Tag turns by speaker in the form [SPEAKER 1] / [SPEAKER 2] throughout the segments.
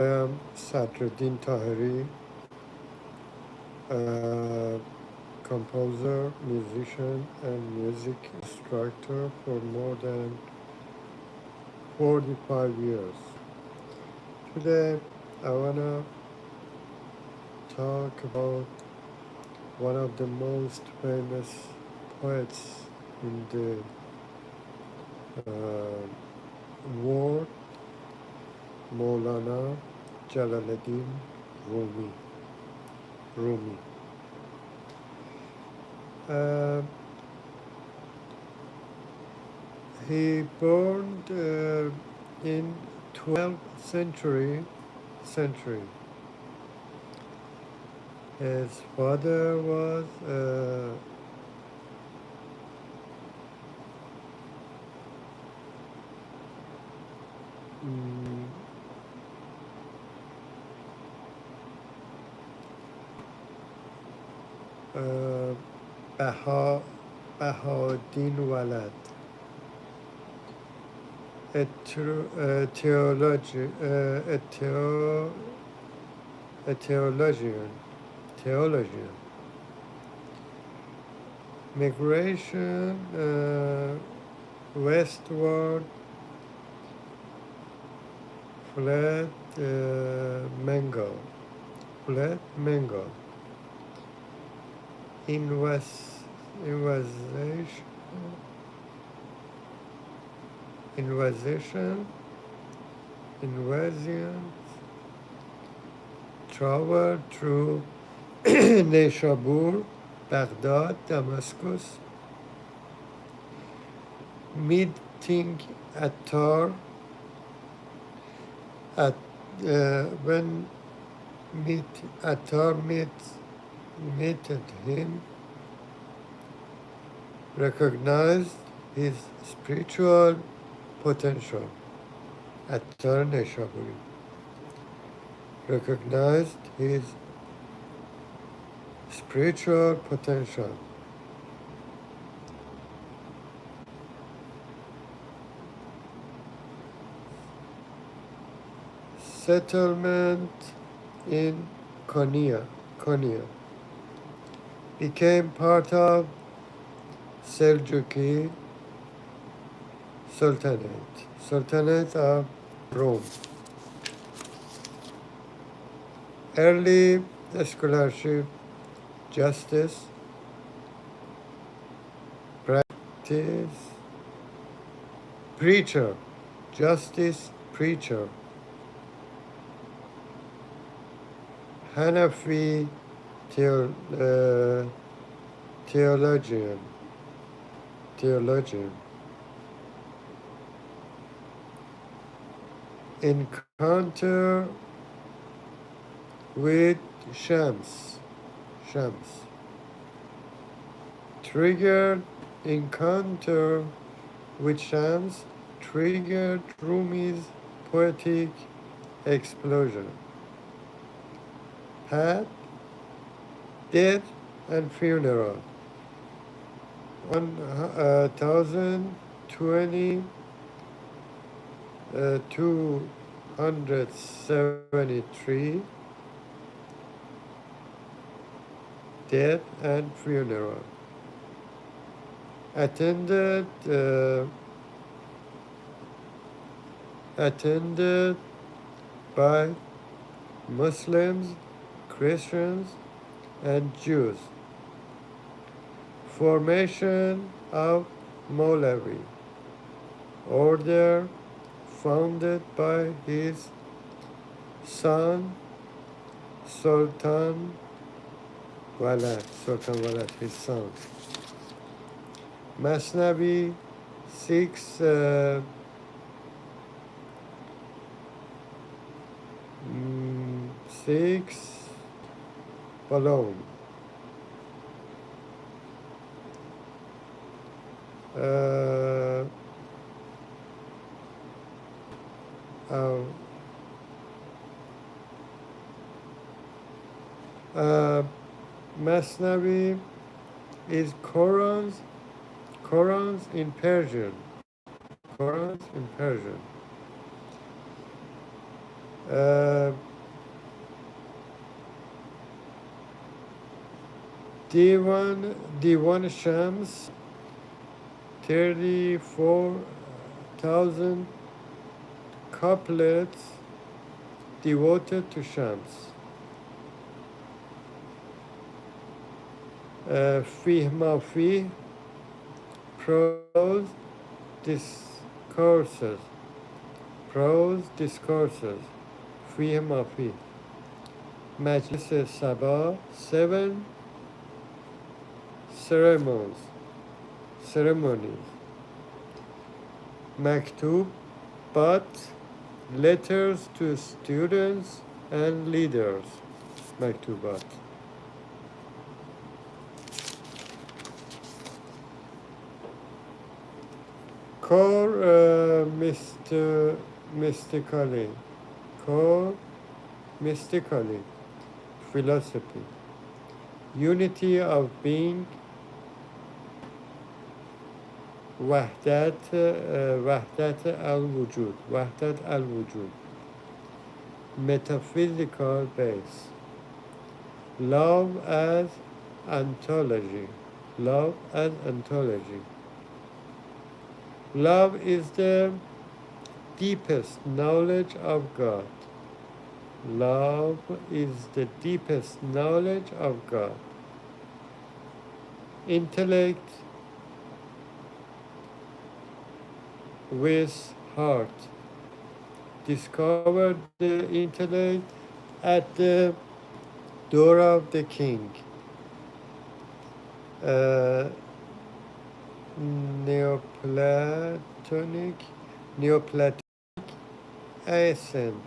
[SPEAKER 1] I am Sadruddin Tahiri, a composer, musician, and music instructor for more than 45 years. Today, I want to talk about one of the most famous poets in the world, mowlana Jalaleddin Rumi. Rumi. Uh, he born in 12th century. His father was mm, uh, Bahauddin Walad, a theologian. Theologian. Migration westward fled Bengal. Fled Bengal. Invasion, invasion, invasions traveled through Neshabur, Baghdad, Damascus, meeting Attar at when Attar meted him, recognized his spiritual potential. Attar Neshaburi recognized his spiritual potential. Settlement in Konya became part of Seljuki Sultanate of Rome. Early scholarship, justice, practice, preacher, justice, preacher, Hanafi theologian, encounter with Shams, triggered encounter with Shams triggered Rumi's poetic explosion. Path, death, and funeral. 1020 273 death and funeral. Attended by Muslims, Christians, and Jews. Formation of Mowlavi order founded by his son Sultan Walad, his son. Masnavi 6 volume. Masnavi is Qurans in Persian. Uh, Diwan Shams, 34,000 couplets devoted to Shams. Fih Mafih, prose discourses. Prose discourses. Fih Mafih. Majlis Sabah, 7 ceremonies. Maktub, but letters to students and leaders. Maktubat. Core mystically. Core mystically. Philosophy. Unity of being. وحدت الوجود. وحدت الوجود. Metaphysical base. Love as ontology. Love as ontology. Love is the deepest knowledge of God. Love is the deepest knowledge of God. Intellect with heart. Discover the intellect at the door of the king. Neoplatonic ascent.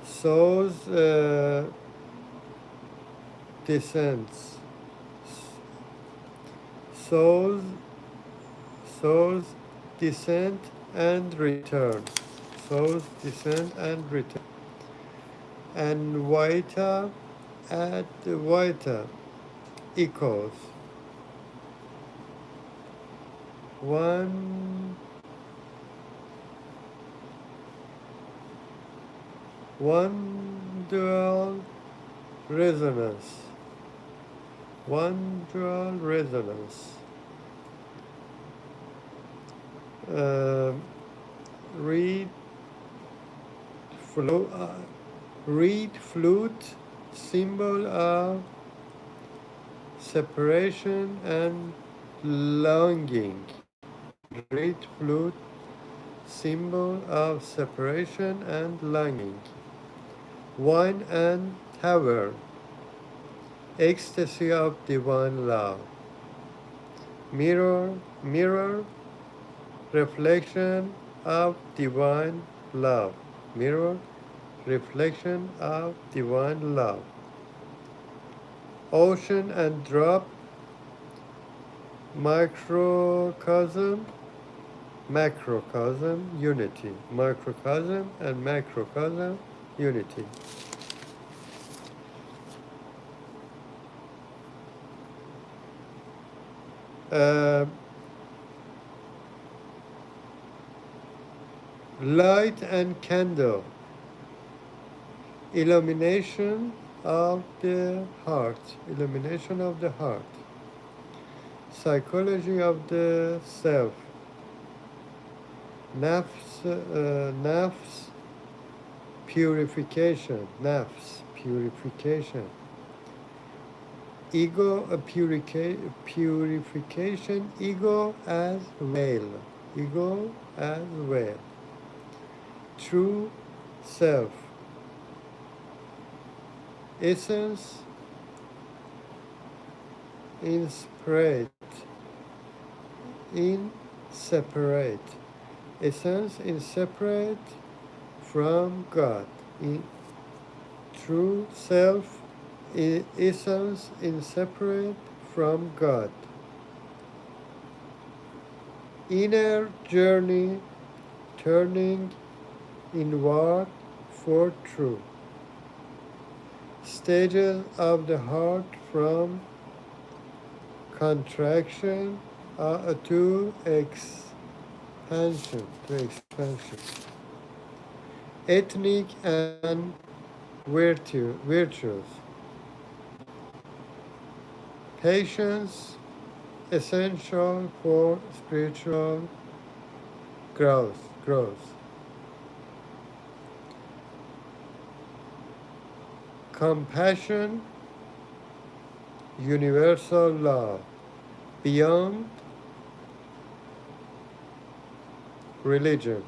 [SPEAKER 1] Soul's descents. Soul's descent and return. Soul's descent and return. And Vita at Vita echoes. One dual resonance. One dual resonance. Reed flute, symbol of separation and longing. Reed flute, symbol of separation and longing. Wine and tavern, ecstasy of divine love. Mirror, reflection of divine love. Mirror, reflection of divine love. Ocean and drop, macrocosm, unity. Microcosm and macrocosm, unity. Light and candle, illumination of the heart. Illumination of the heart. Psychology of the self. Nafs purification. Nafs purification. Ego purification. Ego as veil. Ego as veil. True self. Essence inseparate. Essence inseparate from God. True self, essence inseparate from God. Inner journey, turning inward for truth. Stages of the heart from contraction to expansion. ethnic and virtues. Patience, essential for spiritual growth. Compassion, universal love, beyond religion.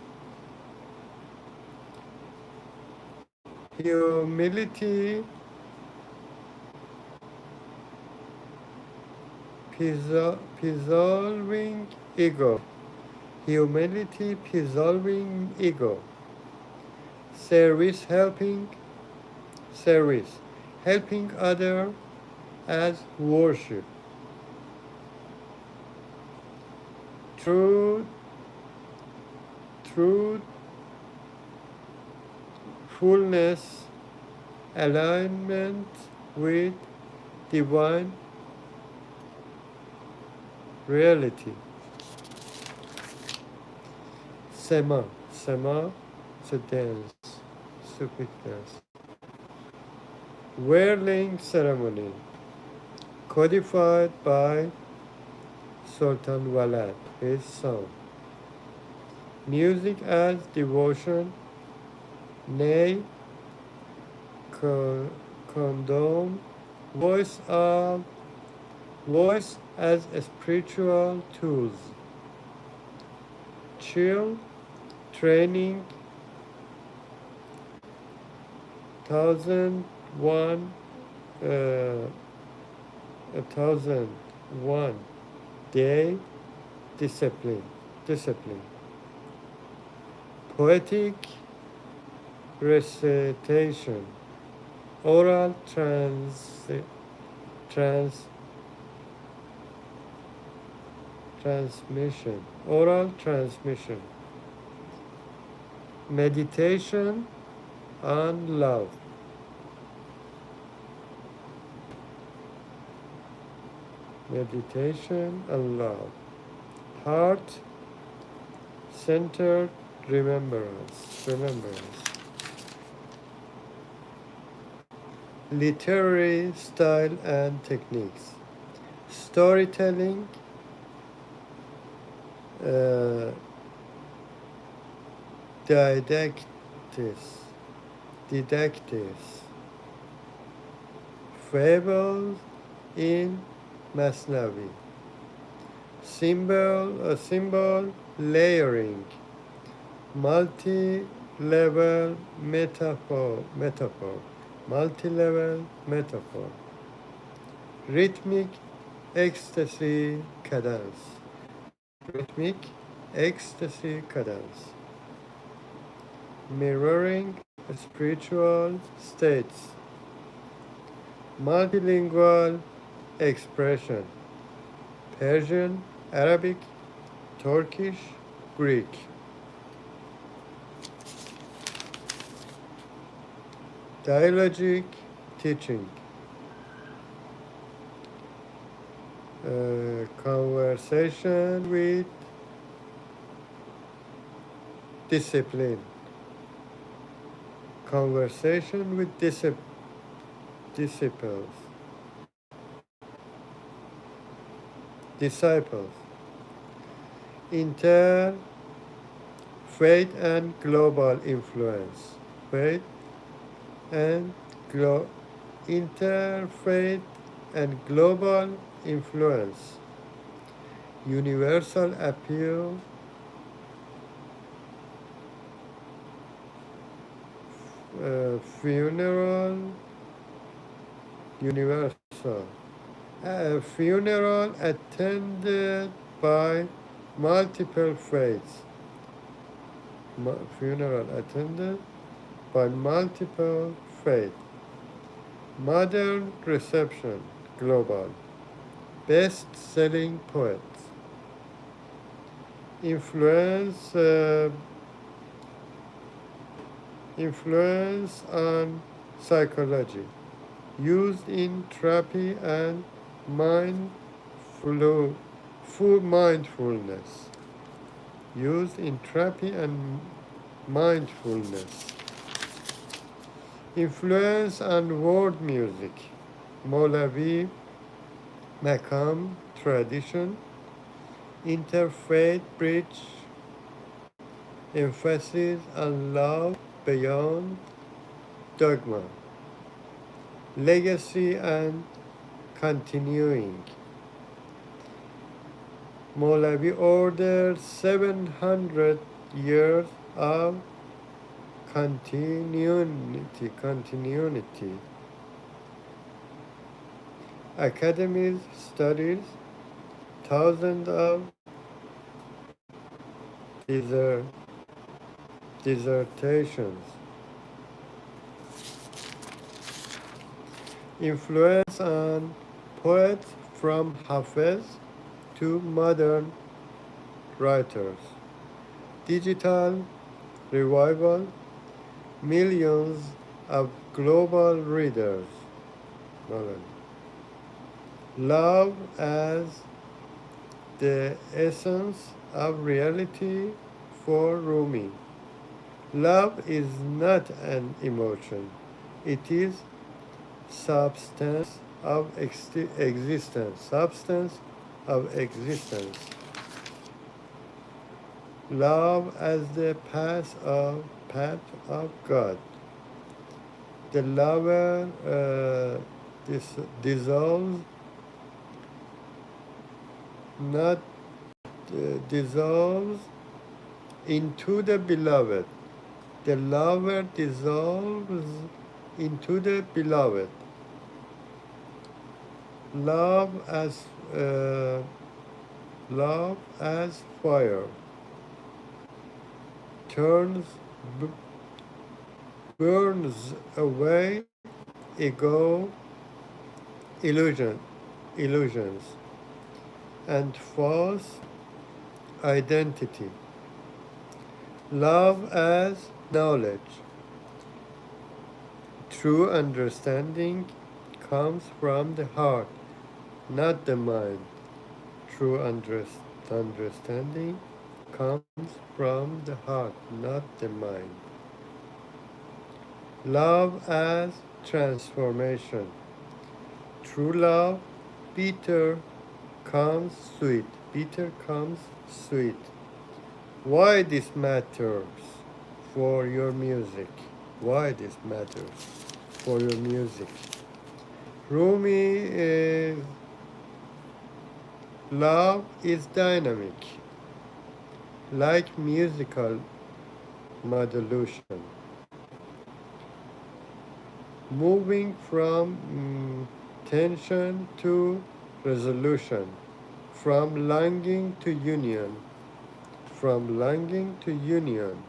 [SPEAKER 1] Humility, dissolving ego. Humility, dissolving ego. Service, helping other as worship. Truth, fullness, alignment with divine reality. Sema, it's a dance, stupid dance. Whirling ceremony, codified by Sultan Walad, his son. Music as devotion, nay, condom, voice as spiritual tools. Chill, training, 1001 day discipline. Poetic recitation, oral transmission, meditation on love. Meditation on love. Heart-centered remembrance. Literary style and techniques. Storytelling, didactics, fables in Masnavi. Symbol layering, multi-level metaphor, rhythmic ecstasy cadence, mirroring spiritual states, multilingual expression, Persian, Arabic, Turkish, Greek. Dialogic teaching, conversation with discipline, conversation with disciples, interfaith and global influence, interfaith and global influence, universal appeal, funeral, universal, funeral attended by multiple faiths, modern reception, global, best-selling poets, influence on psychology, used in therapy and mindfulness. Influence on world music. Molavi Makam tradition, interfaith bridge, emphasis on love beyond dogma, legacy and continuing. Molavi ordered 700 years of continuity. Academies studies thousands of dissertations. Influence on poets from Hafez to modern writers. Digital revival, millions of global readers. Love as the essence of reality for Rumi. Love is not an emotion, it is substance of existence. Substance of existence. Love as the path of God. The lover dissolves, not dissolves into the beloved. The lover dissolves into the beloved. Love as fire burns away ego illusions and false identity. Love as knowledge. True understanding comes from the heart, not the mind. True understanding comes from the heart, not the mind. Love as transformation. True love, bitter comes sweet. Bitter comes sweet. Why this matters for your music? Why this matters for your music? Rumi love is dynamic, like musical modulation, moving from tension to resolution, from longing to union, from longing to union.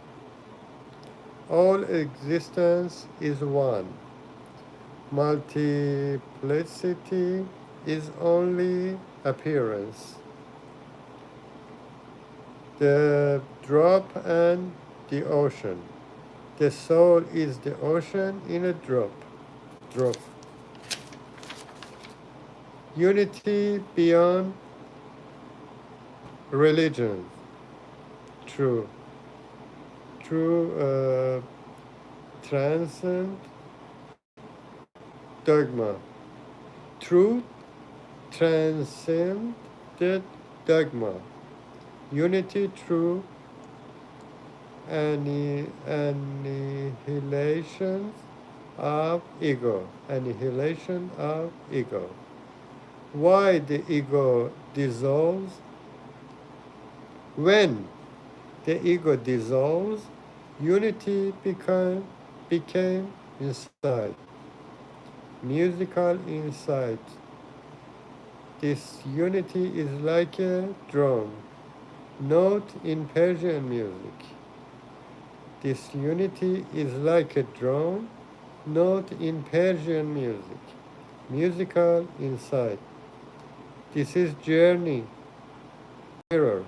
[SPEAKER 1] All existence is one. Multiplicity is only appearance. The drop and the ocean. The soul is the ocean in a drop. Unity beyond religion. True. Transcend dogma. Truth transcended dogma. Unity through annihilation of ego. Annihilation of ego. Why the ego dissolves? When the ego dissolves, unity became insight, musical insight. This unity is like a drum, note in Persian music. This unity is like a drum, note in Persian music, musical insight. This is journey, mirrors,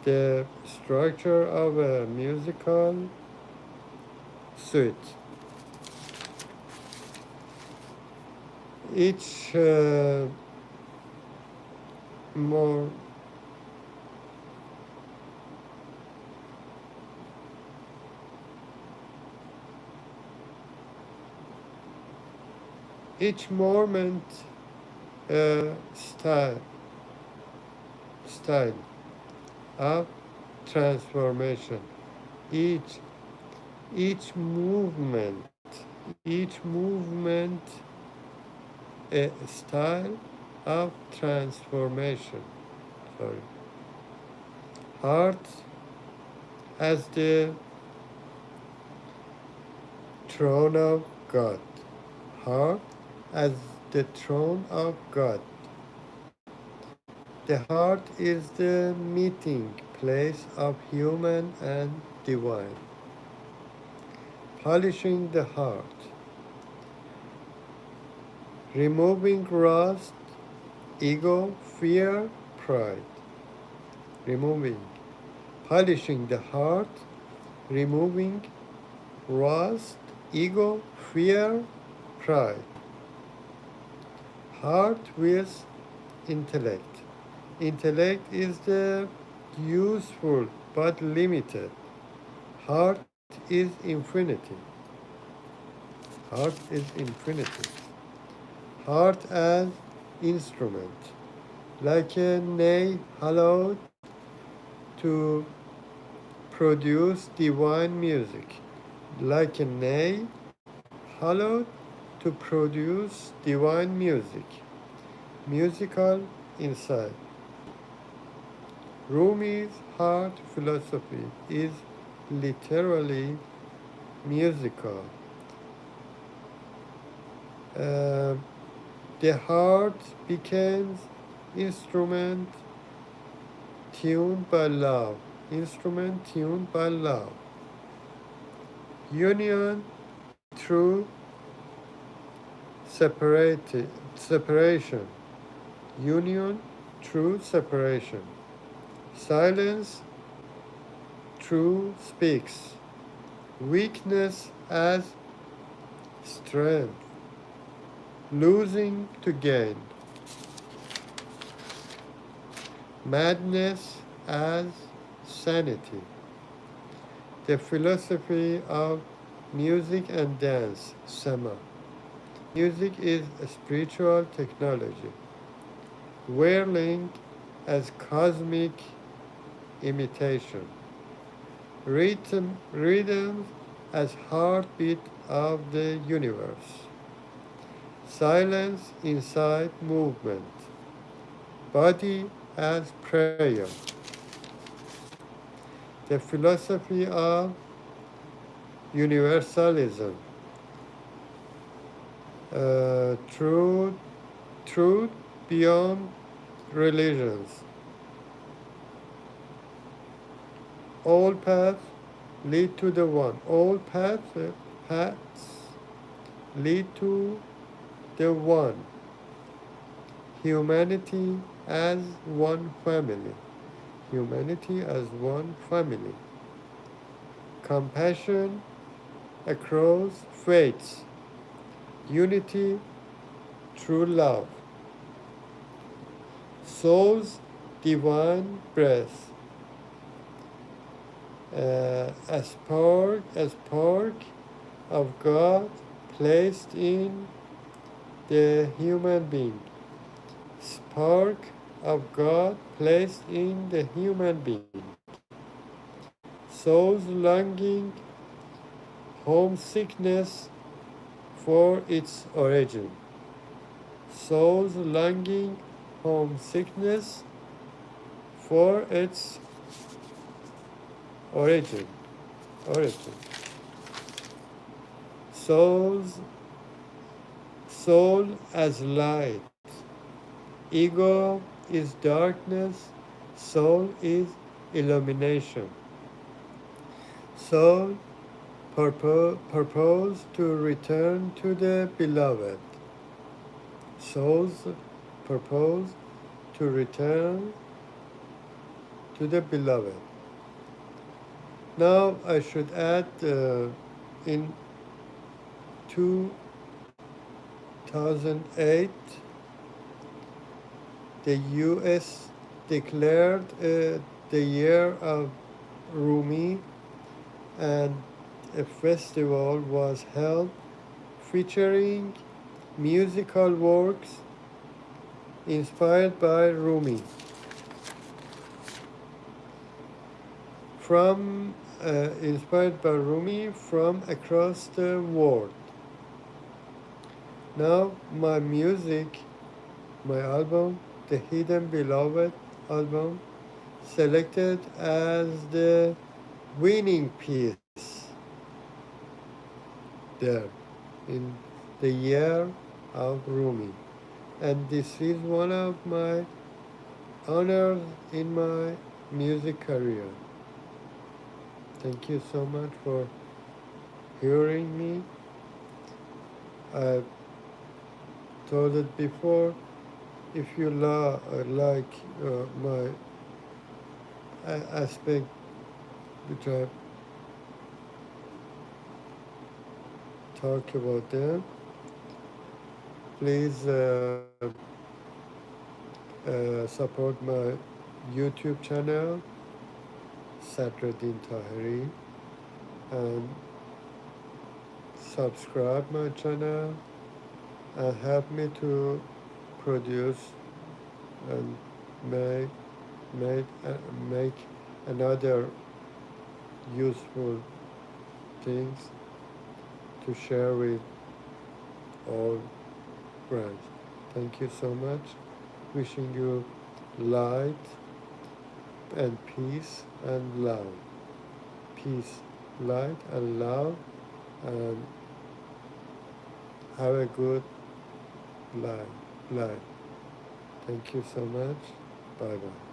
[SPEAKER 1] the structure of a musical suite. Each more Each moment style style of transformation. Each each movement each movement a style of transformation. Sorry. Heart as the throne of God. Heart as the throne of God. The heart is the meeting place of human and divine. Polishing the heart, removing rust, ego, fear, pride. Removing, polishing the heart, removing rust, ego, fear, pride. Heart with intellect. Intellect is the useful but limited. Heart is infinity. Heart is infinity. Heart as instrument, like a nail hollowed to produce divine music, like a nail hollowed to produce divine music, musical insight. Rumi's heart philosophy is literally musical. Uh, the heart becomes instrument tuned by love. Instrument tuned by love. Union through separation. Union through separation. Silence through speaks. Weakness as strength. Losing to gain. Madness as sanity. The philosophy of music and dance, Sama. Music is a spiritual technology. Whirling as cosmic imitation. Rhythm as heartbeat of the universe. Silence inside movement. Body as prayer. The philosophy of universalism. Truth beyond religions. All paths lead to the one. All paths lead to the one. Humanity as one family. Humanity as one family. Compassion across faiths. Unity through love. Soul's divine breath. A spark of God placed in the human being. Spark of God placed in the human being. Soul's longing, homesickness for its origin. Soul's longing, homesickness for its origin. Soul as light. Ego is darkness. Soul is illumination. Soul purpose to return to the beloved. Soul's purpose to return to the beloved. Now I should add in 2008 the US declared the year of RUMI, and a festival was held featuring musical works inspired by Rumi from inspired by Rumi from across the world. Now my music, my album, the Hidden Beloved album, selected as the winning piece there in the year of Rumi. And this is one of my honors in my music career. Thank you so much for hearing me. I told it before, if you like my aspect which I talk about them, please support my YouTube channel, Sadruddin Tahiri, and subscribe my channel and help me to produce and make, make another useful things to share with all friends. Thank you so much. Wishing you light and peace and love. Peace, light and love, and have a good life. Thank you so much. Bye bye.